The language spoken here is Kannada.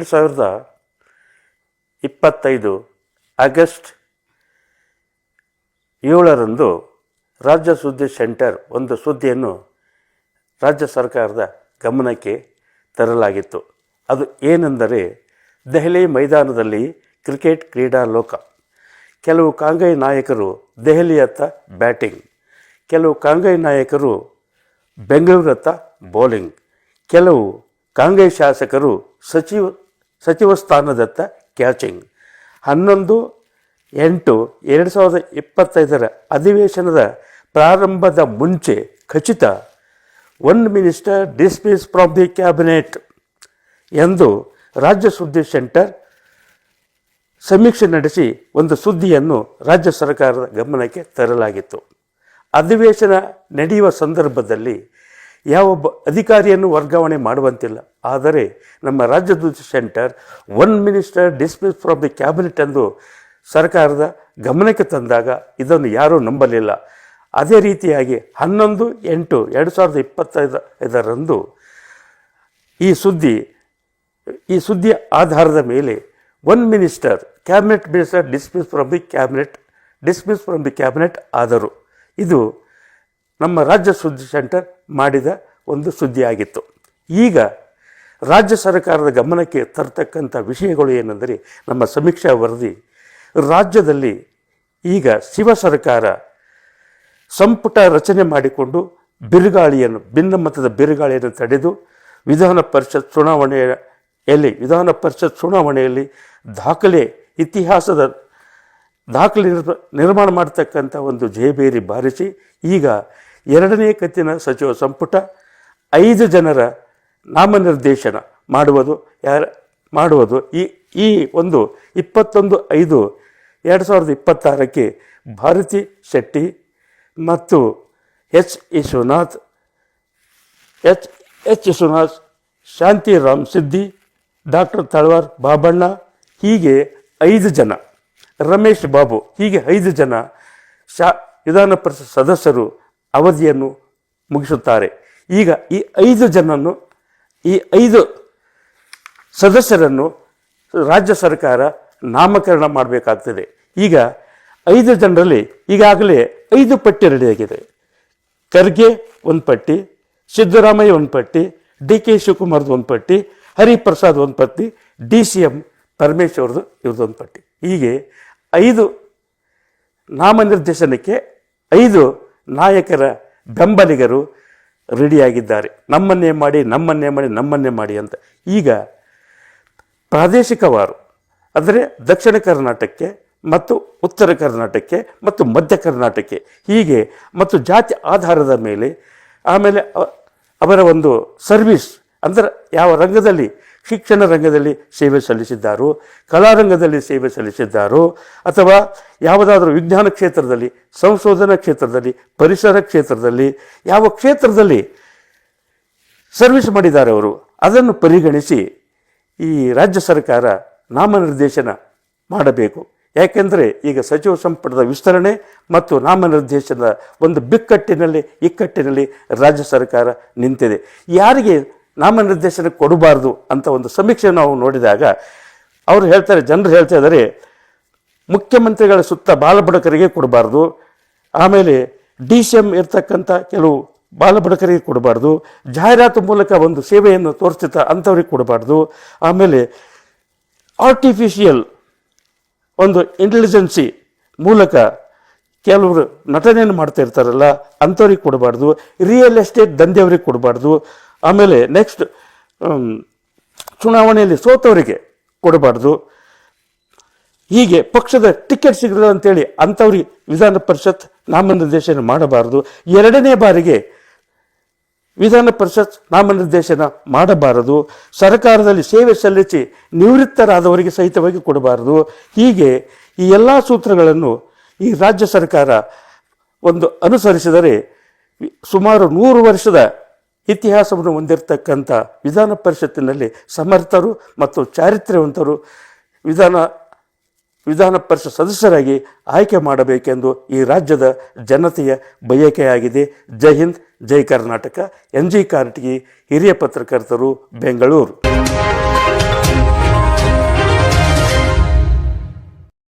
2025 ಆಗಸ್ಟ್ 7ರಂದು ರಾಜ್ಯ ಸುದ್ದಿ ಸೆಂಟರ್ ಒಂದು ಸುದ್ದಿಯನ್ನು ರಾಜ್ಯ ಸರ್ಕಾರದ ಗಮನಕ್ಕೆ ತರಲಾಗಿತ್ತು. ಅದು ಏನೆಂದರೆ, ದೆಹಲಿ ಮೈದಾನದಲ್ಲಿ ಕ್ರಿಕೆಟ್ ಕ್ರೀಡಾ ಲೋಕ. ಕೆಲವು ಕಾಂಗ್ರೆಸ್ ನಾಯಕರು ದೆಹಲಿಯತ್ತ ಬ್ಯಾಟಿಂಗ್, ಕೆಲವು ಕಾಂಗ್ರೆಸ್ ನಾಯಕರು ಬೆಂಗಳೂರತ್ತ ಬೌಲಿಂಗ್, ಕೆಲವು ಕಾಂಗ್ರೆಸ್ ಶಾಸಕರು ಸಚಿವ ಸ್ಥಾನದತ್ತ ಕ್ಯಾಚಿಂಗ್. 11/8/2025 ಅಧಿವೇಶನದ ಪ್ರಾರಂಭದ ಮುಂಚೆ ಖಚಿತ 1 minister dismiss from the cabinet ಎಂದು ರಾಜ್ಯ ಸುದ್ದಿ ಸೆಂಟರ್ ಸಮೀಕ್ಷೆ ನಡೆಸಿ ಒಂದು ಸುದ್ದಿಯನ್ನು ರಾಜ್ಯ ಸರ್ಕಾರದ ಗಮನಕ್ಕೆ ತರಲಾಗಿತ್ತು. ಅಧಿವೇಶನ ನಡೆಯುವ ಸಂದರ್ಭದಲ್ಲಿ ಯಾವೊಬ್ಬ ಅಧಿಕಾರಿಯನ್ನು ವರ್ಗಾವಣೆ ಮಾಡುವಂತಿಲ್ಲ. ಆದರೆ ನಮ್ಮ ರಾಜ್ಯ ಸುದ್ದಿ centre 1 minister dismiss from the cabinet ಎಂದು ಸರ್ಕಾರದ ಗಮನಕ್ಕೆ ತಂದಾಗ ಇದನ್ನು ಯಾರೂ ನಂಬಲಿಲ್ಲ. ಅದೇ ರೀತಿಯಾಗಿ 11/8/2025 ಈ ಸುದ್ದಿಯ ಆಧಾರದ ಮೇಲೆ 1 minister cabinet minister dismiss from the cabinet ಆದರು. ಇದು ನಮ್ಮ ರಾಜ್ಯ ಸುದ್ದಿ ಸೆಂಟರ್ ಮಾಡಿದ ಒಂದು ಸುದ್ದಿಯಾಗಿತ್ತು. ಈಗ ರಾಜ್ಯ ಸರ್ಕಾರದ ಗಮನಕ್ಕೆ ತರ್ತಕ್ಕಂಥ ವಿಷಯಗಳು ಏನೆಂದರೆ, ನಮ್ಮ ಸಮೀಕ್ಷಾ ವರದಿ, ರಾಜ್ಯದಲ್ಲಿ ಈಗ ಶಿವ ಸರ್ಕಾರ ಸಂಪುಟ ರಚನೆ ಮಾಡಿಕೊಂಡು ಭಿನ್ನಮತದ ಬಿರುಗಾಳಿಯನ್ನು ತಡೆದು ವಿಧಾನ ಪರಿಷತ್ ಚುನಾವಣೆಯಲ್ಲಿ ಇತಿಹಾಸದ ದಾಖಲೆ ನಿರ್ಮಾಣ ಮಾಡತಕ್ಕಂಥ ಒಂದು ಜಯಬೇರಿ ಬಾರಿಸಿ ಈಗ 2ನೇ ಕಂತಿನ ಸಚಿವ ಸಂಪುಟ 5 ಜನರ ನಾಮನಿರ್ದೇಶನ ಮಾಡುವುದು ಈ ಒಂದು 21/5/2026 ಭಾರತಿ ಶೆಟ್ಟಿ ಮತ್ತು ಎಚ್ ವಿಶ್ವನಾಥ್, ಶಾಂತಿರಾಮ್ ಸಿದ್ದಿ, ಡಾಕ್ಟರ್ ತಳವಾರ್ ಬಾಬಣ್ಣ, ಹೀಗೆ 5 ಜನ, ರಮೇಶ್ ಬಾಬು, ಹೀಗೆ 5 ಜನ ವಿಧಾನ ಪರಿಷತ್ ಸದಸ್ಯರು ಅವಧಿಯನ್ನು ಮುಗಿಸುತ್ತಾರೆ. ಈಗ ಈ 5 ಸದಸ್ಯರನ್ನು ರಾಜ್ಯ ಸರ್ಕಾರ ನಾಮಕರಣ ಮಾಡಬೇಕಾಗ್ತದೆ. ಈಗ 5 ಜನರಲ್ಲಿ ಈಗಾಗಲೇ 5 ಪಟ್ಟಿ ರೆಡಿಯಾಗಿದೆ. ಖರ್ಗೆ ಒಂದು ಪಟ್ಟಿ, ಸಿದ್ದರಾಮಯ್ಯ ಒಂದು ಪಟ್ಟಿ, DK ಶಿವಕುಮಾರ್ದು ಒಂದು ಪಟ್ಟಿ, ಹರಿಪ್ರಸಾದ್ ಒಂದು ಪಟ್ಟಿ, DCM ಪರಮೇಶ್ವರ್ದು ಇವ್ರದ್ದೊಂದು ಪಟ್ಟಿ. ಹೀಗೆ 5 ನಾಮನಿರ್ದೇಶನಕ್ಕೆ 5 ನಾಯಕರ ಬೆಂಬಲಿಗರು ರೆಡಿಯಾಗಿದ್ದಾರೆ. ನಮ್ಮನ್ನೇ ಮಾಡಿ ಅಂತ. ಈಗ ಪ್ರಾದೇಶಿಕವಾರು ಅಂದರೆ ದಕ್ಷಿಣ ಕರ್ನಾಟಕಕ್ಕೆ ಮತ್ತು ಉತ್ತರ ಕರ್ನಾಟಕಕ್ಕೆ ಮತ್ತು ಮಧ್ಯ ಕರ್ನಾಟಕಕ್ಕೆ ಹೀಗೆ ಮತ್ತು ಜಾತಿ ಆಧಾರದ ಮೇಲೆ, ಆಮೇಲೆ ಅವರ ಒಂದು ಸರ್ವಿಸ್ ಅಂದರೆ ಯಾವ ರಂಗದಲ್ಲಿ, ಶಿಕ್ಷಣ ರಂಗದಲ್ಲಿ ಸೇವೆ ಸಲ್ಲಿಸಿದ್ದಾರೋ, ಕಲಾರಂಗದಲ್ಲಿ ಸೇವೆ ಸಲ್ಲಿಸಿದ್ದಾರೋ, ಅಥವಾ ಯಾವುದಾದ್ರೂ ವಿಜ್ಞಾನ ಕ್ಷೇತ್ರದಲ್ಲಿ, ಸಂಶೋಧನಾ ಕ್ಷೇತ್ರದಲ್ಲಿ, ಪರಿಸರ ಕ್ಷೇತ್ರದಲ್ಲಿ, ಯಾವ ಕ್ಷೇತ್ರದಲ್ಲಿ ಸರ್ವಿಸ್ ಮಾಡಿದ್ದಾರೆ ಅವರು, ಅದನ್ನು ಪರಿಗಣಿಸಿ ಈ ರಾಜ್ಯ ಸರ್ಕಾರ ನಾಮನಿರ್ದೇಶನ ಮಾಡಬೇಕು. ಯಾಕೆಂದರೆ ಈಗ ಸಚಿವ ಸಂಪುಟದ ವಿಸ್ತರಣೆ ಮತ್ತು ನಾಮನಿರ್ದೇಶನದ ಒಂದು ಇಕ್ಕಟ್ಟಿನಲ್ಲಿ ರಾಜ್ಯ ಸರ್ಕಾರ ನಿಂತಿದೆ. ಯಾರಿಗೆ ನಾಮನಿರ್ದೇಶನ ಕೊಡಬಾರ್ದು ಅಂತ ಒಂದು ಸಮೀಕ್ಷೆ ನಾವು ನೋಡಿದಾಗ ಜನರು ಹೇಳ್ತಾ ಇದ್ದಾರೆ, ಮುಖ್ಯಮಂತ್ರಿಗಳ ಸುತ್ತ ಬಾಲಬಡಕರಿಗೆ ಕೊಡಬಾರ್ದು, ಆಮೇಲೆ DCM ಇರ್ತಕ್ಕಂಥ ಕೆಲವು ಬಾಲಬಡಕರಿಗೆ ಕೊಡಬಾರ್ದು, ಜಾಹೀರಾತು ಮೂಲಕ ಒಂದು ಸೇವೆಯನ್ನು ತೋರಿಸ್ತಿದ್ದ ಅಂಥವ್ರಿಗೆ ಕೊಡಬಾರ್ದು, ಆಮೇಲೆ ಆರ್ಟಿಫಿಷಿಯಲ್ ಒಂದು ಇಂಟೆಲಿಜೆನ್ಸಿ ಮೂಲಕ ಕೆಲವರು ನಟನೆಯನ್ನು ಮಾಡ್ತಾ ಇರ್ತಾರಲ್ಲ ಅಂಥವ್ರಿಗೆ ಕೊಡಬಾರ್ದು, ರಿಯಲ್ ಎಸ್ಟೇಟ್ ದಂಧೆಯವ್ರಿಗೆ ಕೊಡಬಾರ್ದು, ಆಮೇಲೆ ನೆಕ್ಸ್ಟ್ ಚುನಾವಣೆಯಲ್ಲಿ ಸೋತವರಿಗೆ ಕೊಡಬಾರ್ದು, ಹೀಗೆ ಪಕ್ಷದ ಟಿಕೆಟ್ ಸಿಗಲ್ಲ ಅಂತೇಳಿ ಅಂಥವ್ರಿಗೆ ವಿಧಾನ ಪರಿಷತ್ ನಾಮನಿರ್ದೇಶನ ಮಾಡಬಾರ್ದು, 2ನೇ ಬಾರಿಗೆ ವಿಧಾನ ಪರಿಷತ್ ನಾಮನಿರ್ದೇಶನ ಮಾಡಬಾರದು, ಸರ್ಕಾರದಲ್ಲಿ ಸೇವೆ ಸಲ್ಲಿಸಿ ನಿವೃತ್ತರಾದವರಿಗೆ ಸಹಿತವಾಗಿ ಕೊಡಬಾರದು. ಹೀಗೆ ಈ ಎಲ್ಲ ಸೂತ್ರಗಳನ್ನು ಈ ರಾಜ್ಯ ಸರ್ಕಾರ ಒಂದು ಅನುಸರಿಸಿದರೆ ಸುಮಾರು 100 ವರ್ಷದ ಇತಿಹಾಸವನ್ನು ಹೊಂದಿರತಕ್ಕಂಥ ವಿಧಾನ ಪರಿಷತ್ತಿನಲ್ಲಿ ಸಮರ್ಥರು ಮತ್ತು ಚಾರಿತ್ರ್ಯವಂತರು ವಿಧಾನ ಪರಿಷತ್ ಸದಸ್ಯರಾಗಿ ಆಯ್ಕೆ ಮಾಡಬೇಕೆಂದು ಈ ರಾಜ್ಯದ ಜನತೆಯ ಬಯಕೆಯಾಗಿದೆ. ಜೈ ಹಿಂದ್, ಜೈ ಕರ್ನಾಟಕ. NG ಕಾರ್ಟಗಿ, ಹಿರಿಯ ಪತ್ರಕರ್ತರು, ಬೆಂಗಳೂರು.